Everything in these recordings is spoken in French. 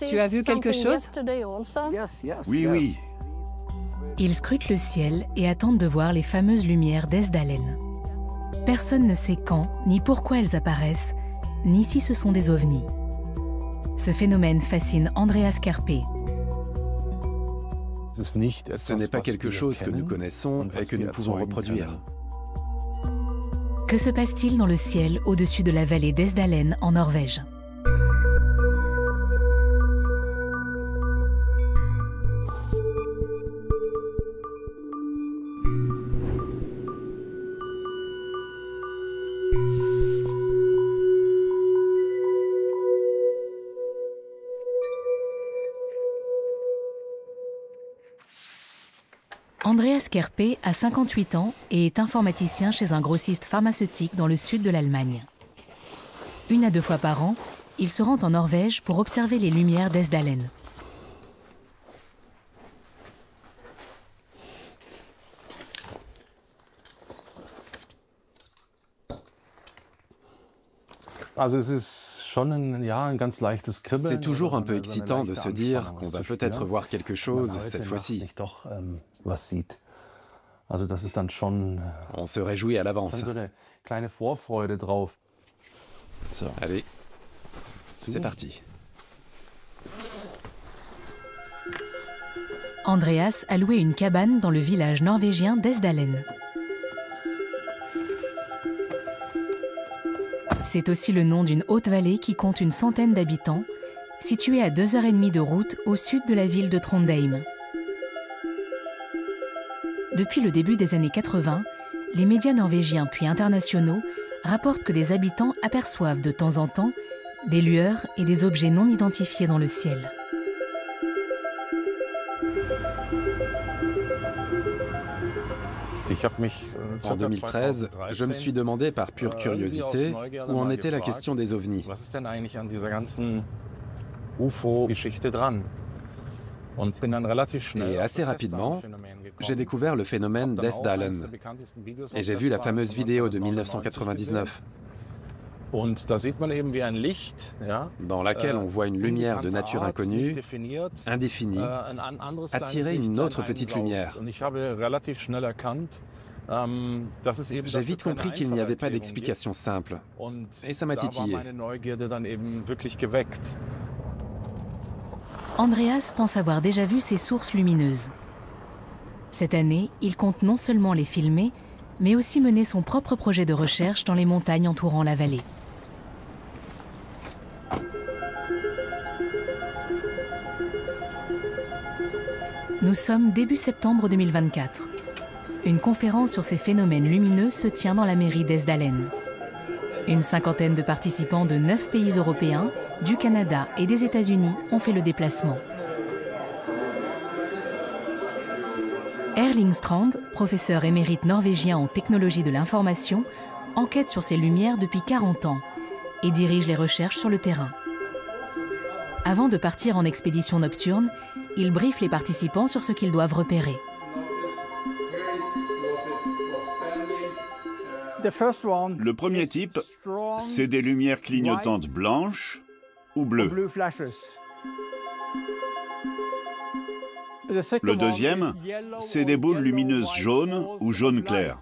Tu as vu quelque chose? Oui, oui. Ils scrutent le ciel et attendent de voir les fameuses lumières d'Esdalen. Personne ne sait quand ni pourquoi elles apparaissent, ni si ce sont des ovnis. Ce phénomène fascine Andreas Kerpé. Ce n'est pas quelque chose que nous connaissons et que nous pouvons reproduire. Que se passe-t-il dans le ciel au-dessus de la vallée d'Esdalen en Norvège? Andreas Kerpé a 58 ans et est informaticien chez un grossiste pharmaceutique dans le sud de l'Allemagne. 1 à 2 fois par an, il se rend en Norvège pour observer les lumières d'Esdalen. C'est toujours un peu excitant de se dire qu'on va peut-être voir quelque chose cette fois-ci. On se réjouit à l'avance. Allez, c'est parti. Andreas a loué une cabane dans le village norvégien d'Esdalen. C'est aussi le nom d'une haute vallée qui compte une centaine d'habitants, située à 2h30 de route au sud de la ville de Trondheim. Depuis le début des années 80, les médias norvégiens puis internationaux rapportent que des habitants aperçoivent de temps en temps des lueurs et des objets non identifiés dans le ciel. En 2013, je me suis demandé par pure curiosité où en était la question des ovnis. Et assez rapidement, j'ai découvert le phénomène d'Esdalen. Et j'ai vu la fameuse vidéo de 1999, dans laquelle on voit une lumière de nature inconnue, indéfinie, attirer une autre petite lumière. J'ai vite compris qu'il n'y avait pas d'explication simple, et ça m'a titillé. Andreas pense avoir déjà vu ces sources lumineuses. Cette année, il compte non seulement les filmer, mais aussi mener son propre projet de recherche dans les montagnes entourant la vallée. Nous sommes début septembre 2024. Une conférence sur ces phénomènes lumineux se tient dans la mairie d'Esdalen. Une cinquantaine de participants de 9 pays européens, du Canada et des États-Unis ont fait le déplacement. Erling Strand, professeur émérite norvégien en technologie de l'information, enquête sur ces lumières depuis 40 ans et dirige les recherches sur le terrain. Avant de partir en expédition nocturne, il briefe les participants sur ce qu'ils doivent repérer. Le premier type, c'est des lumières clignotantes blanches ou bleues. Le deuxième, c'est des boules lumineuses jaunes ou jaune clair.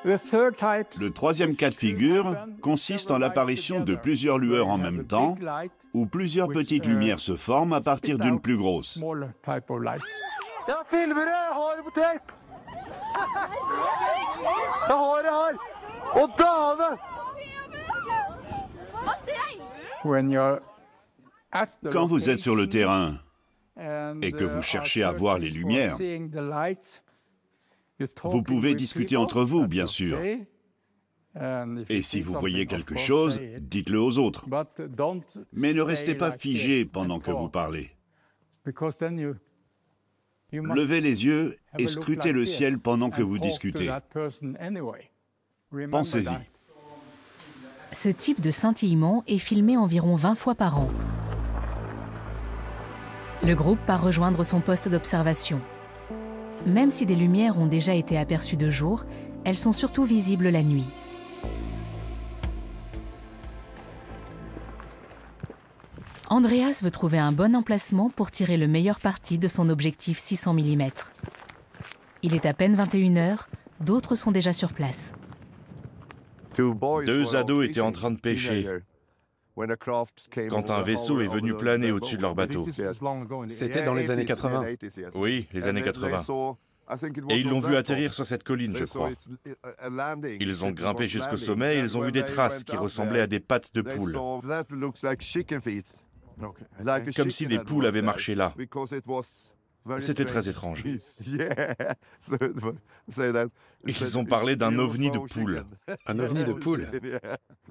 Le troisième cas de figure consiste en l'apparition de plusieurs lueurs en même temps, où plusieurs petites lumières se forment à partir d'une plus grosse. Quand vous êtes sur le terrain et que vous cherchez à voir les lumières, vous pouvez discuter entre vous, bien sûr. Et si vous voyez quelque chose, dites-le aux autres. Mais ne restez pas figé pendant que vous parlez. Levez les yeux et scrutez le ciel pendant que vous discutez. Pensez-y. Ce type de scintillement est filmé environ 20 fois par an. Le groupe part rejoindre son poste d'observation. Même si des lumières ont déjà été aperçues de jour, elles sont surtout visibles la nuit. Andreas veut trouver un bon emplacement pour tirer le meilleur parti de son objectif 600 mm. Il est à peine 21 h, d'autres sont déjà sur place. 2 ados étaient en train de pêcher quand un vaisseau est venu planer au-dessus de leur bateau. C'était dans les années 80. Oui, les années 80. Et ils l'ont vu atterrir sur cette colline, je crois. Ils ont grimpé jusqu'au sommet et ils ont vu des traces qui ressemblaient à des pattes de poule. Comme si des poules avaient marché là. C'était très étrange. Ils ont parlé d'un ovni de poule. Un ovni de poule?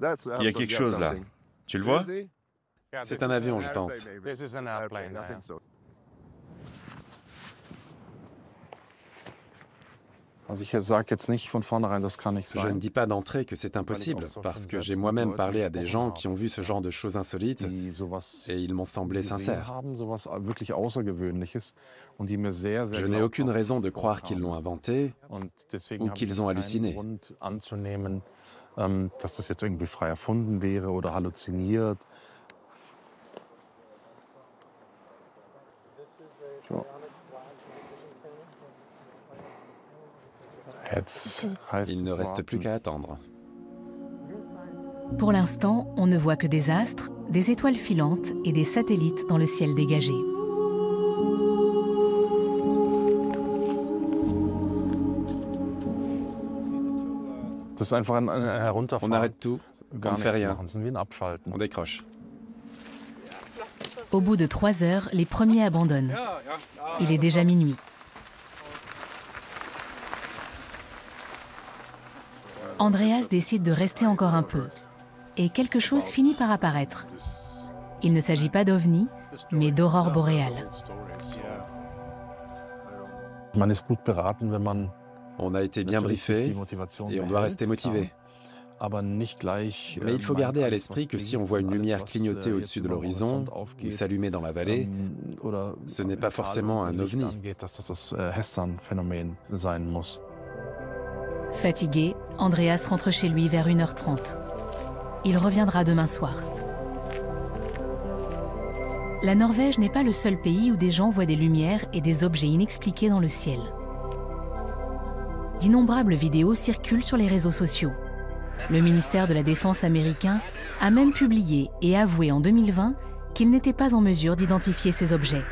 Il y a quelque chose là. Tu le vois? C'est un avion, je pense. Je ne dis pas d'entrée que c'est impossible, parce que j'ai moi-même parlé à des gens qui ont vu ce genre de choses insolites, et ils m'ont semblé sincères. Je n'ai aucune raison de croire qu'ils l'ont inventé, ou qu'ils ont halluciné. Il ne reste plus qu'à attendre. Pour l'instant, on ne voit que des astres, des étoiles filantes et des satellites dans le ciel dégagé. On arrête tout, on ne fait rien, on décroche. Au bout de 3 heures, les premiers abandonnent. Il est déjà minuit. Andreas décide de rester encore un peu. Et quelque chose finit par apparaître. Il ne s'agit pas d'ovni, mais d'aurore boréale. On a été bien briefé et on doit rester motivé. Mais il faut garder à l'esprit que si on voit une lumière clignoter au-dessus de l'horizon ou s'allumer dans la vallée, ce n'est pas forcément un ovni. Fatigué, Andreas rentre chez lui vers 1 h 30. Il reviendra demain soir. La Norvège n'est pas le seul pays où des gens voient des lumières et des objets inexpliqués dans le ciel. D'innombrables vidéos circulent sur les réseaux sociaux. Le ministère de la Défense américain a même publié et avoué en 2020 qu'il n'était pas en mesure d'identifier ces objets.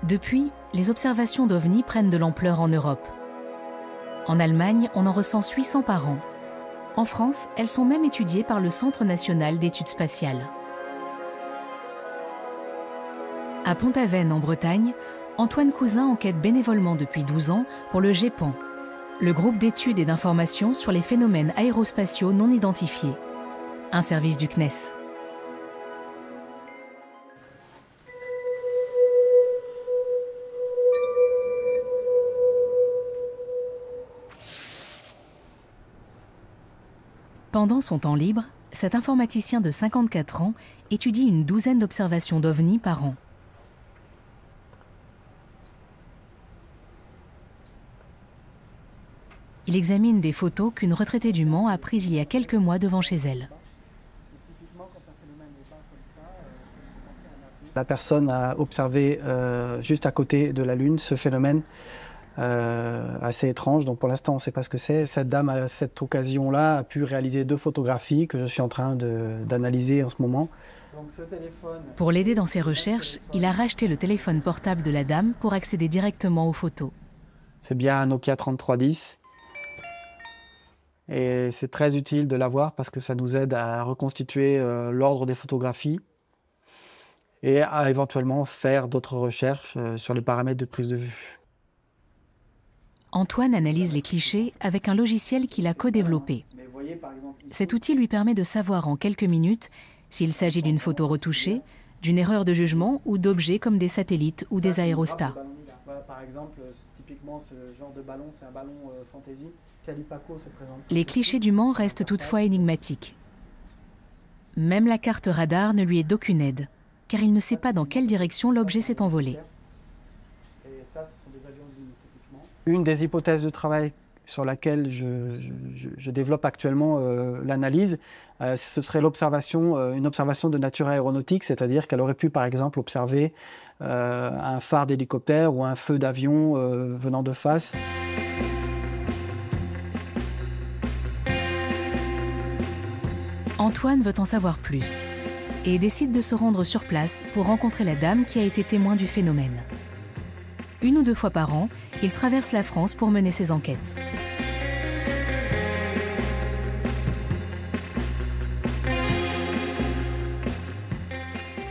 Depuis, les observations d'OVNI prennent de l'ampleur en Europe. En Allemagne, on en recense 800 par an. En France, elles sont même étudiées par le Centre national d'études spatiales. À Pont-Aven, en Bretagne, Antoine Cousin enquête bénévolement depuis 12 ans pour le GEPAN, le groupe d'études et d'informations sur les phénomènes aérospatiaux non identifiés, un service du CNES. Pendant son temps libre, cet informaticien de 54 ans étudie une douzaine d'observations d'OVNI par an. Il examine des photos qu'une retraitée du Mans a prises il y a quelques mois devant chez elle. La personne a observé juste à côté de la Lune ce phénomène assez étrange, donc pour l'instant on ne sait pas ce que c'est. Cette dame à cette occasion-là a pu réaliser 2 photographies que je suis en train d'analyser en ce moment. Pour l'aider dans ses recherches, il a racheté le téléphone portable de la dame pour accéder directement aux photos. C'est bien un Nokia 3310 et c'est très utile de l'avoir parce que ça nous aide à reconstituer l'ordre des photographies et à éventuellement faire d'autres recherches sur les paramètres de prise de vue. Antoine analyse les clichés avec un logiciel qu'il a co-développé. Cet outil lui permet de savoir en quelques minutes s'il s'agit d'une photo retouchée, d'une erreur de jugement ou d'objets comme des satellites ou des aérostats. Par exemple, typiquement ce genre de ballon, c'est un ballon fantaisie. Les clichés du Mans restent toutefois énigmatiques. Même la carte radar ne lui est d'aucune aide, car il ne sait pas dans quelle direction l'objet s'est envolé. Une des hypothèses de travail sur laquelle je développe actuellement l'analyse, ce serait une observation de nature aéronautique, c'est-à-dire qu'elle aurait pu par exemple observer un phare d'hélicoptère ou un feu d'avion venant de face. Antoine veut en savoir plus et décide de se rendre sur place pour rencontrer la dame qui a été témoin du phénomène. 1 ou 2 fois par an, il traverse la France pour mener ses enquêtes.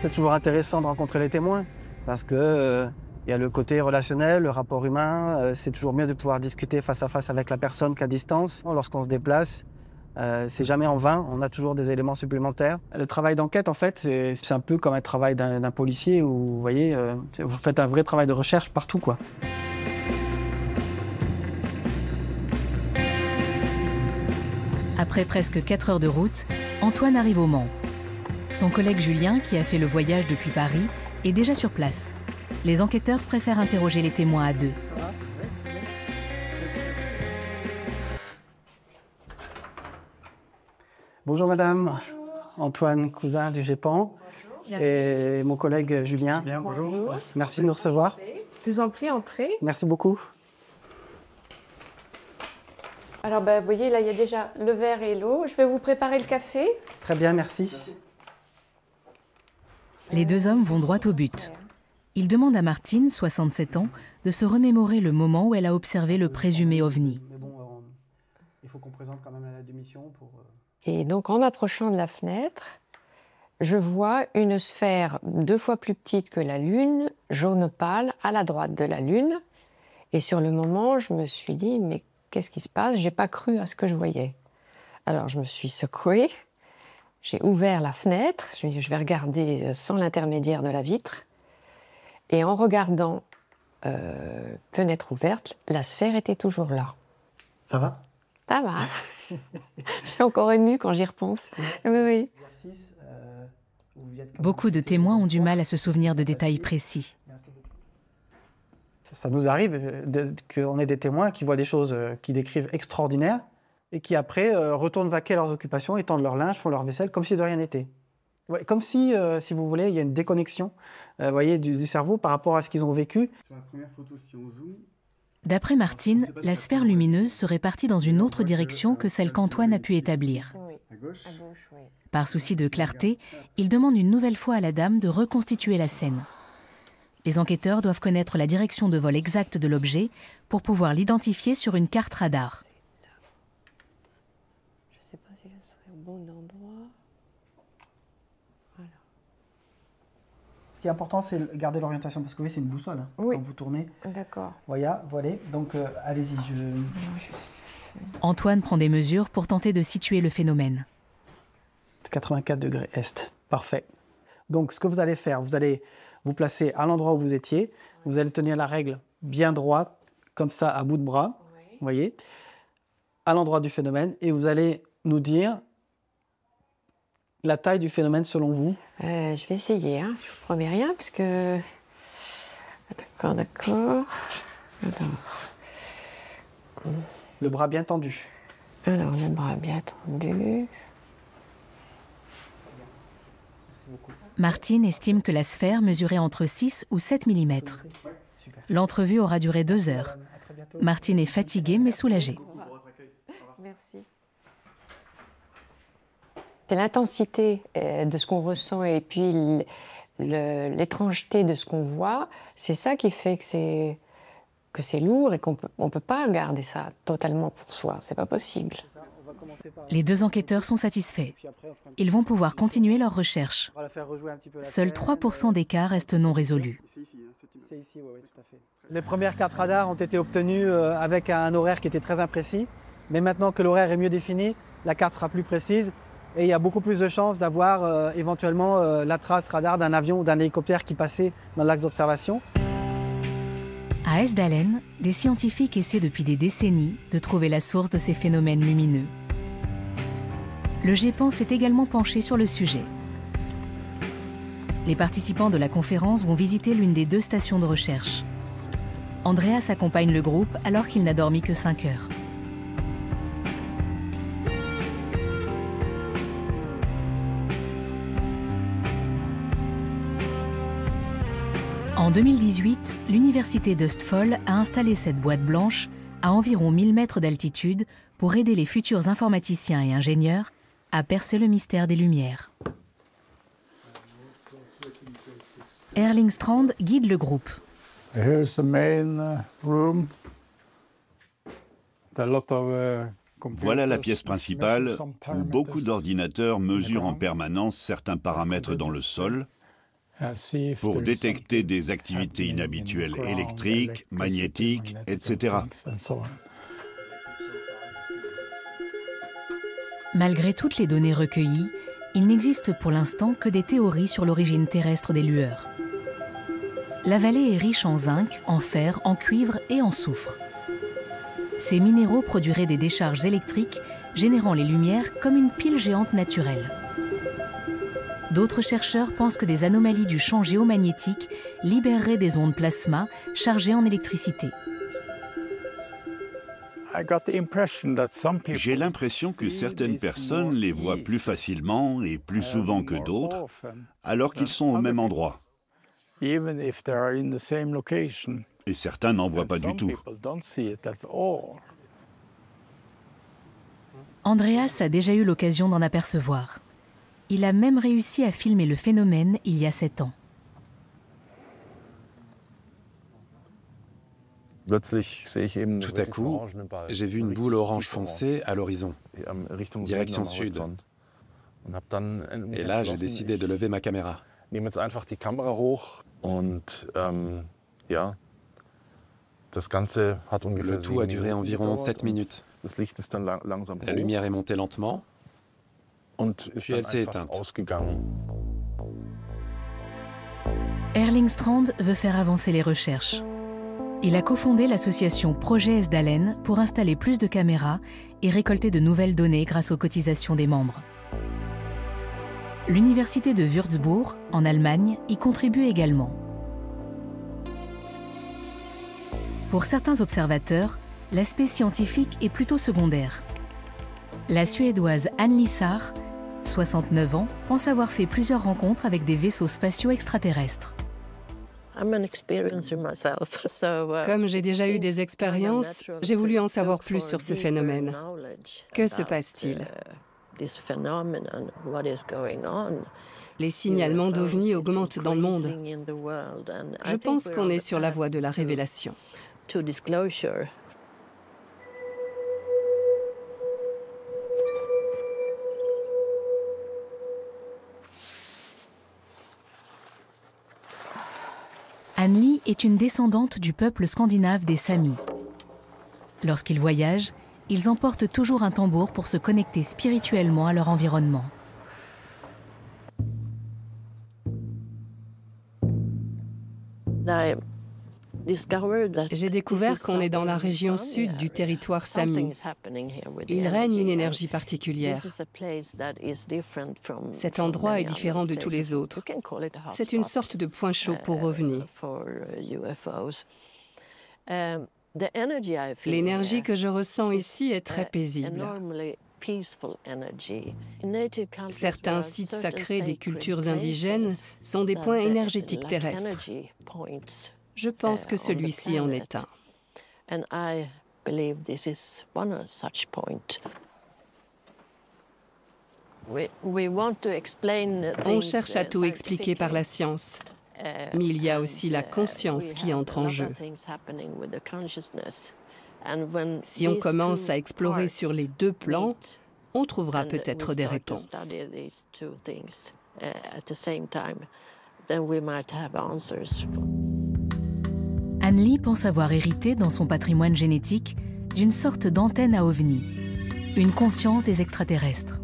C'est toujours intéressant de rencontrer les témoins parce que y a le côté relationnel, le rapport humain. C'est toujours mieux de pouvoir discuter face à face avec la personne qu'à distance. Lorsqu'on se déplace, c'est jamais en vain, on a toujours des éléments supplémentaires. Le travail d'enquête, en fait, c'est un peu comme un travail d'un policier où, vous voyez, vous faites un vrai travail de recherche partout, quoi. Après presque 4 heures de route, Antoine arrive au Mans. Son collègue Julien, qui a fait le voyage depuis Paris, est déjà sur place. Les enquêteurs préfèrent interroger les témoins à 2. Bonjour madame, Antoine, cousin du GEPAN, et mon collègue Julien. Bien, bonjour. Merci de nous recevoir. Je vous en prie, entrez. Merci beaucoup. Alors, vous voyez, là, il y a déjà le verre et l'eau. Je vais vous préparer le café. Très bien, merci. Les 2 hommes vont droit au but. Ils demandent à Martine, 67 ans, de se remémorer le moment où elle a observé le présumé ovni. Mais bon, il faut qu'on présente quand même la démission pour... Et donc, en m'approchant de la fenêtre, je vois une sphère 2 fois plus petite que la Lune, jaune pâle, à la droite de la Lune. Et sur le moment, je me suis dit, mais qu'est-ce qui se passe? Je n'ai pas cru à ce que je voyais. Alors, je me suis secouée, j'ai ouvert la fenêtre, je me suis dit, je vais regarder sans l'intermédiaire de la vitre. Et en regardant fenêtre ouverte, la sphère était toujours là. Ça va? Ça va. Je suis encore émue quand j'y repense. Oui, oui. Beaucoup de témoins ont du mal à se souvenir de détails précis. Ça nous arrive qu'on ait des témoins qui voient des choses qui décrivent extraordinaires et qui après retournent vaquer leurs occupations, étendent leur linge, font leur vaisselle comme si de rien n'était. Ouais, comme si vous voulez, il y a une déconnexion voyez, du cerveau par rapport à ce qu'ils ont vécu. Sur la première photo, si on zoome... D'après Martine, la sphère lumineuse serait partie dans une autre direction que celle qu'Antoine a pu établir. Par souci de clarté, il demande une nouvelle fois à la dame de reconstituer la scène. Les enquêteurs doivent connaître la direction de vol exacte de l'objet pour pouvoir l'identifier sur une carte radar. Je ne sais pas si je serai au bon endroit. Voilà. Ce qui est important, c'est garder l'orientation, parce que oui, c'est une boussole hein, oui. quand vous tournez. D'accord. Voilà. Donc allez-y. Antoine prend des mesures pour tenter de situer le phénomène. 84 degrés est. Parfait. Donc ce que vous allez faire, vous allez vous placer à l'endroit où vous étiez. Vous allez tenir la règle bien droite, comme ça, à bout de bras. Oui. Vous voyez, à l'endroit du phénomène. Et vous allez nous dire la taille du phénomène selon vous. Je vais essayer. Hein. Je ne vous promets rien, parce que... D'accord. Alors... Le bras bien tendu. Alors, le bras bien tendu... Martine estime que la sphère mesurait entre 6 ou 7 mm. L'entrevue aura duré 2 heures. Martine est fatiguée mais soulagée. Merci. C'est l'intensité de ce qu'on ressent et puis l'étrangeté de ce qu'on voit. C'est ça qui fait que c'est lourd et qu'on ne peut pas garder ça totalement pour soi. C'est pas possible. Les 2 enquêteurs sont satisfaits. Ils vont pouvoir continuer leur recherche. Seuls 3% des cas restent non résolus. C'est ici, oui, tout à fait. Les premières cartes radars ont été obtenues avec un horaire qui était très imprécis. Mais maintenant que l'horaire est mieux défini, la carte sera plus précise et il y a beaucoup plus de chances d'avoir éventuellement la trace radar d'un avion ou d'un hélicoptère qui passait dans l'axe d'observation. À Esdalen, des scientifiques essaient depuis des décennies de trouver la source de ces phénomènes lumineux. Le GEPAN s'est également penché sur le sujet. Les participants de la conférence vont visiter l'une des 2 stations de recherche. Andreas accompagne le groupe alors qu'il n'a dormi que 5 heures. En 2018, l'université d'Østfold a installé cette boîte blanche à environ 1000 mètres d'altitude pour aider les futurs informaticiens et ingénieurs à percer le mystère des Lumières. Erling Strand guide le groupe. Voilà la pièce principale où beaucoup d'ordinateurs mesurent en permanence certains paramètres dans le sol pour détecter des activités inhabituelles électriques, magnétiques, etc. Malgré toutes les données recueillies, il n'existe pour l'instant que des théories sur l'origine terrestre des lueurs. La vallée est riche en zinc, en fer, en cuivre et en soufre. Ces minéraux produiraient des décharges électriques, générant les lumières comme une pile géante naturelle. D'autres chercheurs pensent que des anomalies du champ géomagnétique libéreraient des ondes plasma chargées en électricité. J'ai l'impression que certaines personnes les voient plus facilement et plus souvent que d'autres, alors qu'ils sont au même endroit. Et certains n'en voient pas du tout. Andreas a déjà eu l'occasion d'en apercevoir. Il a même réussi à filmer le phénomène il y a 7 ans. Tout à coup, j'ai vu une boule orange foncé à l'horizon, direction sud. Et là, j'ai décidé de lever ma caméra. Le tout a duré environ 7 minutes. La lumière est montée lentement, puis elle s'est éteinte. Erling Strand veut faire avancer les recherches. Il a cofondé l'association Projet Esdalen pour installer plus de caméras et récolter de nouvelles données grâce aux cotisations des membres. L'université de Würzburg, en Allemagne, y contribue également. Pour certains observateurs, l'aspect scientifique est plutôt secondaire. La Suédoise Anneli Sarr, 69 ans, pense avoir fait plusieurs rencontres avec des vaisseaux spatiaux extraterrestres. Comme j'ai déjà eu des expériences, j'ai voulu en savoir plus sur ce phénomène. Que se passe-t-il? Les signalements d'OVNI augmentent dans le monde. Je pense qu'on est sur la voie de la révélation. Anneli est une descendante du peuple scandinave des Samis. Lorsqu'ils voyagent, ils emportent toujours un tambour pour se connecter spirituellement à leur environnement. J'ai découvert qu'on est dans la région sud du territoire Sami. Il règne une énergie particulière. Cet endroit est différent de tous les autres. C'est une sorte de point chaud pour OVNI. L'énergie que je ressens ici est très paisible. Certains sites sacrés des cultures indigènes sont des points énergétiques terrestres. Je pense que celui-ci en est un. On cherche à tout expliquer par la science, mais il y a aussi la conscience qui entre en jeu. Si on commence à explorer sur les deux plans, on trouvera peut-être des réponses. Anneli pense avoir hérité dans son patrimoine génétique d'une sorte d'antenne à OVNI, une conscience des extraterrestres.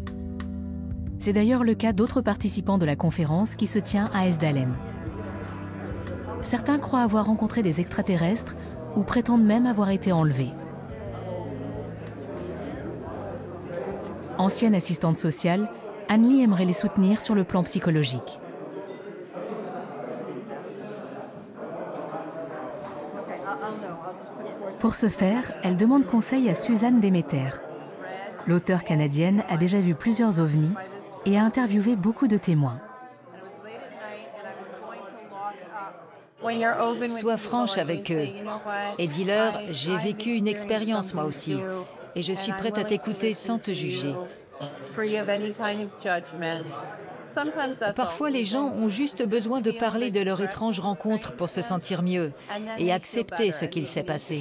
C'est d'ailleurs le cas d'autres participants de la conférence qui se tient à Esdalen. Certains croient avoir rencontré des extraterrestres ou prétendent même avoir été enlevés. Ancienne assistante sociale, Anneli aimerait les soutenir sur le plan psychologique. Pour ce faire, elle demande conseil à Suzanne Demeter. L'auteure canadienne a déjà vu plusieurs ovnis et a interviewé beaucoup de témoins. Sois franche avec eux et dis-leur « J'ai vécu une expérience moi aussi et je suis prête à t'écouter sans te juger ». Parfois, les gens ont juste besoin de parler de leur étrange rencontre pour se sentir mieux et accepter ce qu'il s'est passé.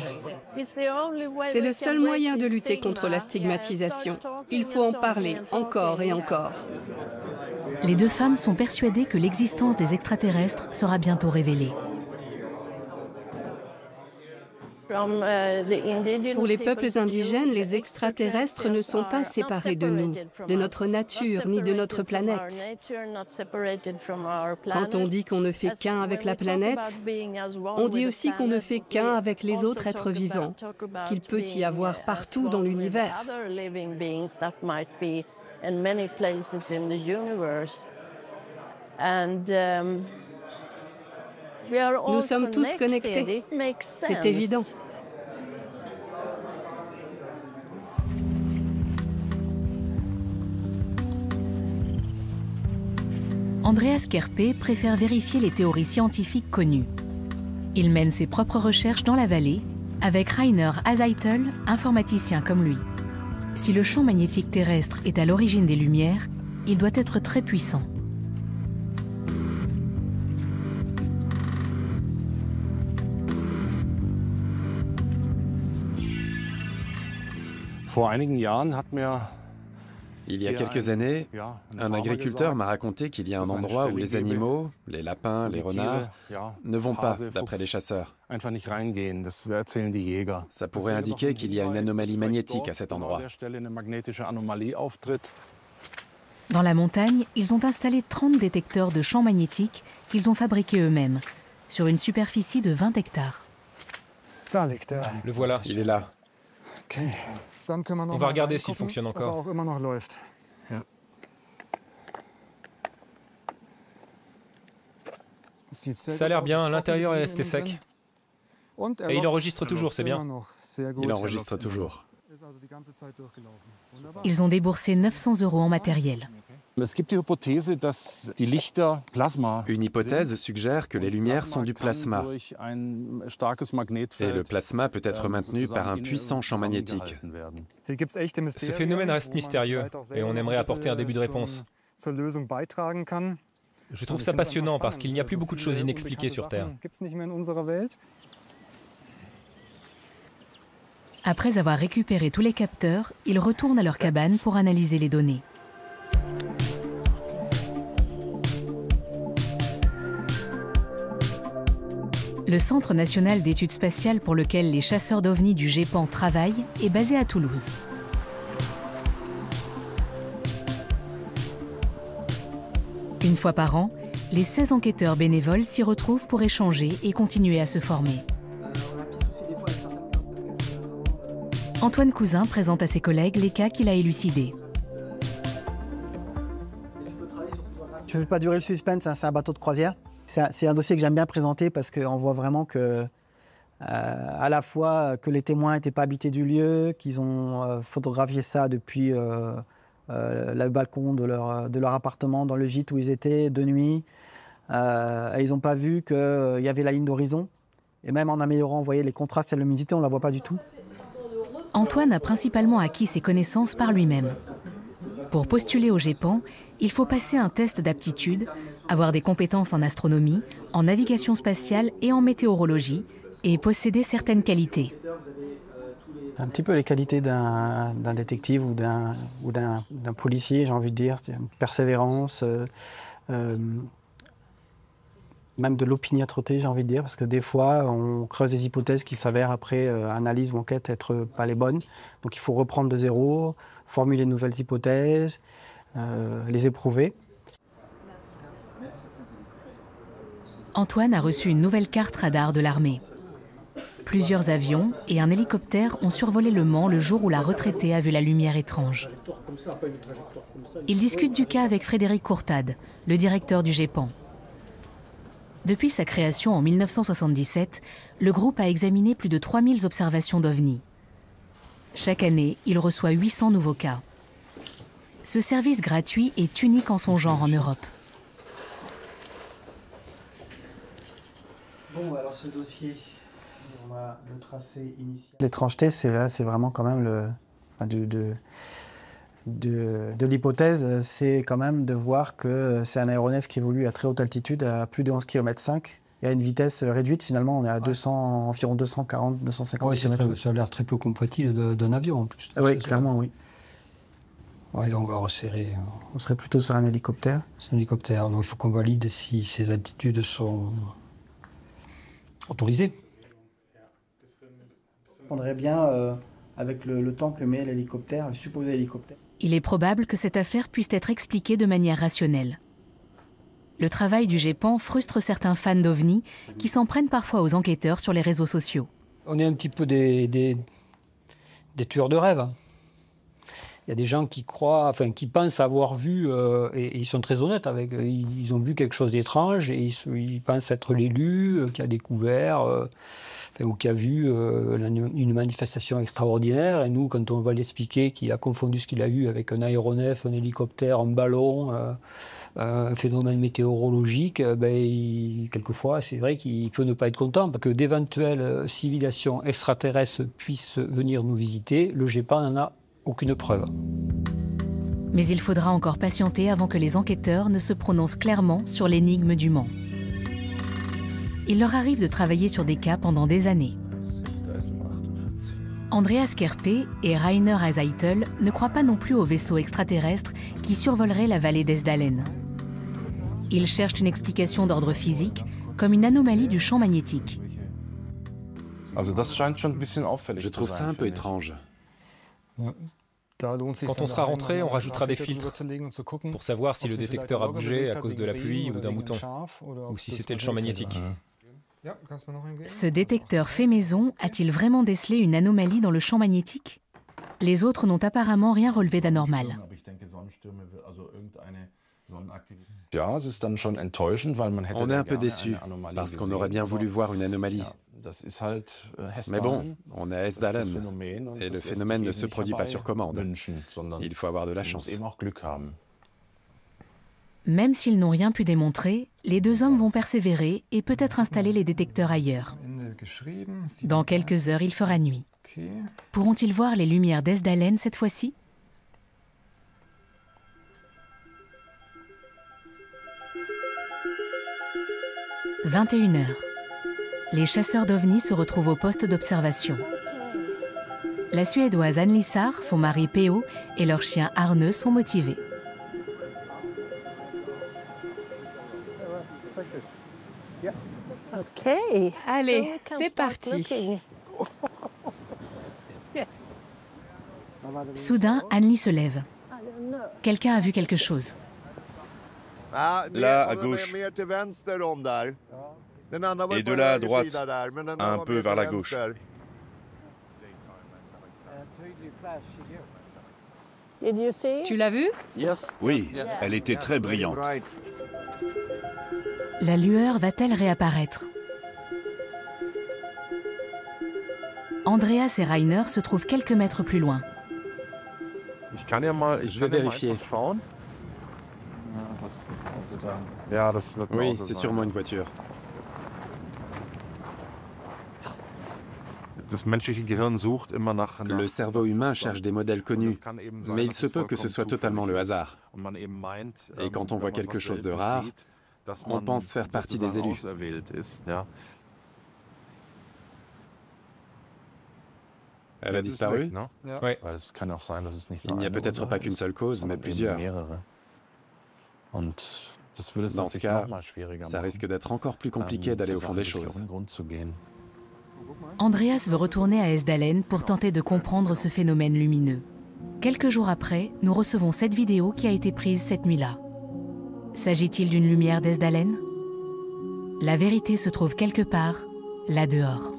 C'est le seul moyen de lutter contre la stigmatisation. Il faut en parler encore et encore. Les deux femmes sont persuadées que l'existence des extraterrestres sera bientôt révélée. Pour les peuples indigènes, les extraterrestres ne sont pas séparés de nous, de notre nature, ni de notre planète. Quand on dit qu'on ne fait qu'un avec la planète, on dit aussi qu'on ne fait qu'un avec les autres êtres vivants, qu'il peut y avoir partout dans l'univers. Nous sommes tous connectés, c'est évident. Andreas Kerpé préfère vérifier les théories scientifiques connues. Il mène ses propres recherches dans la vallée avec Rainer Azeitel, informaticien comme lui. Si le champ magnétique terrestre est à l'origine des lumières, il doit être très puissant. Il y a quelques années, un agriculteur m'a raconté qu'il y a un endroit où les animaux, les lapins, les renards, ne vont pas d'après les chasseurs. Ça pourrait indiquer qu'il y a une anomalie magnétique à cet endroit. Dans la montagne, ils ont installé 30 détecteurs de champs magnétiques qu'ils ont fabriqués eux-mêmes, sur une superficie de 20 hectares. Le voilà. Il est là. On va regarder s'il fonctionne encore. Ça a l'air bien, l'intérieur est resté sec. Et il enregistre toujours, c'est bien. Il enregistre toujours. Ils ont déboursé 900 € en matériel. Une hypothèse suggère que les lumières sont du plasma. Et le plasma peut être maintenu par un puissant champ magnétique. Ce phénomène reste mystérieux et on aimerait apporter un début de réponse. Je trouve ça passionnant parce qu'il n'y a plus beaucoup de choses inexpliquées sur Terre. Après avoir récupéré tous les capteurs, ils retournent à leur cabane pour analyser les données. Le Centre national d'études spatiales pour lequel les chasseurs d'OVNI du GEPAN travaillent est basé à Toulouse. Une fois par an, les 16 enquêteurs bénévoles s'y retrouvent pour échanger et continuer à se former. Antoine Cousin présente à ses collègues les cas qu'il a élucidés. Je ne veux pas durer le suspense, c'est un bateau de croisière. C'est un dossier que j'aime bien présenter parce qu'on voit vraiment que, à la fois que les témoins n'étaient pas habités du lieu, qu'ils ont photographié ça depuis le balcon de leur appartement, dans le gîte où ils étaient, de nuit. Et ils n'ont pas vu qu'il y avait la ligne d'horizon. Et même en améliorant, vous voyez, les contrastes et la luminosité, on ne la voit pas du tout. Antoine a principalement acquis ses connaissances par lui-même. Pour postuler au GEPAN, il faut passer un test d'aptitude, avoir des compétences en astronomie, en navigation spatiale et en météorologie, et posséder certaines qualités. Un petit peu les qualités d'un détective ou d'un policier, j'ai envie de dire, une persévérance, même de l'opiniâtreté, j'ai envie de dire, parce que des fois, on creuse des hypothèses qui s'avèrent après analyse ou enquête être pas les bonnes. Donc il faut reprendre de zéro, formuler de nouvelles hypothèses, les éprouver. Antoine a reçu une nouvelle carte radar de l'armée. Plusieurs avions et un hélicoptère ont survolé Le Mans le jour où la retraitée a vu la lumière étrange. Il discute du cas avec Frédéric Courtade, le directeur du GEPAN. Depuis sa création en 1977, le groupe a examiné plus de 3000 observations d'OVNI. Chaque année, il reçoit 800 nouveaux cas. Ce service gratuit est unique en son genre en Europe. Bon, alors ce dossier, on a le tracé initial. L'étrangeté, c'est vraiment quand même de l'hypothèse, c'est quand même de voir que c'est un aéronef qui évolue à très haute altitude, à plus de 11,5 km, et à une vitesse réduite. Finalement, on est à environ 240, 250 km. Ça a l'air très peu compatible d'un avion en plus. Oui, clairement, oui. Ouais, on va resserrer. On serait plutôt sur un hélicoptère. C'est un hélicoptère, donc il faut qu'on valide si ces altitudes sont autorisées. On prendrait bien, avec le temps que met l'hélicoptère, le supposé hélicoptère. Il est probable que cette affaire puisse être expliquée de manière rationnelle. Le travail du GEPAN frustre certains fans d'OVNI qui s'en prennent parfois aux enquêteurs sur les réseaux sociaux. On est un petit peu des tueurs de rêves. Il y a des gens qui qui pensent avoir vu, et ils sont très honnêtes avec, ils ont vu quelque chose d'étrange et ils pensent être l'élu qui a découvert ou qui a vu une manifestation extraordinaire. Et nous, quand on va l'expliquer qu'il a confondu ce qu'il a eu avec un aéronef, un hélicoptère, un ballon, un phénomène météorologique, quelquefois, c'est vrai qu'il peut ne pas être content parce que d'éventuelles civilisations extraterrestres puissent venir nous visiter. Le GEPAN n'en a aucune preuve. Mais il faudra encore patienter avant que les enquêteurs ne se prononcent clairement sur l'énigme du Mans. Il leur arrive de travailler sur des cas pendant des années. Andreas Kerpé et Rainer Eiseitel ne croient pas non plus aux vaisseaux extraterrestres qui survoleraient la vallée d'Esdalen. Ils cherchent une explication d'ordre physique, comme une anomalie du champ magnétique. Je trouve ça un peu étrange. Quand on sera rentré, on rajoutera des filtres pour savoir si le détecteur a bougé à cause de la pluie ou d'un mouton, ou si c'était le champ magnétique. Ce détecteur fait maison a-t-il vraiment décelé une anomalie dans le champ magnétique? Les autres n'ont apparemment rien relevé d'anormal. On est un peu déçus, parce qu'on aurait bien voulu voir une anomalie. Mais bon, on est à Esdalen, et le phénomène ne se produit pas sur commande. Il faut avoir de la chance. Même s'ils n'ont rien pu démontrer, les deux hommes vont persévérer et peut-être installer les détecteurs ailleurs. Dans quelques heures, il fera nuit. Pourront-ils voir les lumières d'Esdalen cette fois-ci? « 21h. Les chasseurs d'OVNI se retrouvent au poste d'observation. La Suédoise Anne Lissard, son mari P.O. et leur chien Arne sont motivés. Allez, c'est parti. Soudain, Anne-Lie se lève. Quelqu'un a vu quelque chose. Là, à gauche. Et de là à droite, un peu vers la gauche. Tu l'as vu? Oui, elle était très brillante. La lueur va-t-elle réapparaître? Andreas et Rainer se trouvent quelques mètres plus loin. Je vais vérifier. Oui, c'est sûrement une voiture. Le cerveau humain cherche des modèles connus, mais il se peut que ce soit totalement le hasard. Et quand on voit quelque chose de rare, on pense faire partie des élus. Elle a disparu? Oui. Il n'y a peut-être pas qu'une seule cause, mais plusieurs. Dans ce cas, ça risque d'être encore plus compliqué d'aller au fond des choses. Andreas veut retourner à Esdalen pour tenter de comprendre ce phénomène lumineux. Quelques jours après, nous recevons cette vidéo qui a été prise cette nuit-là. S'agit-il d'une lumière d'Esdalen? La vérité se trouve quelque part, là dehors.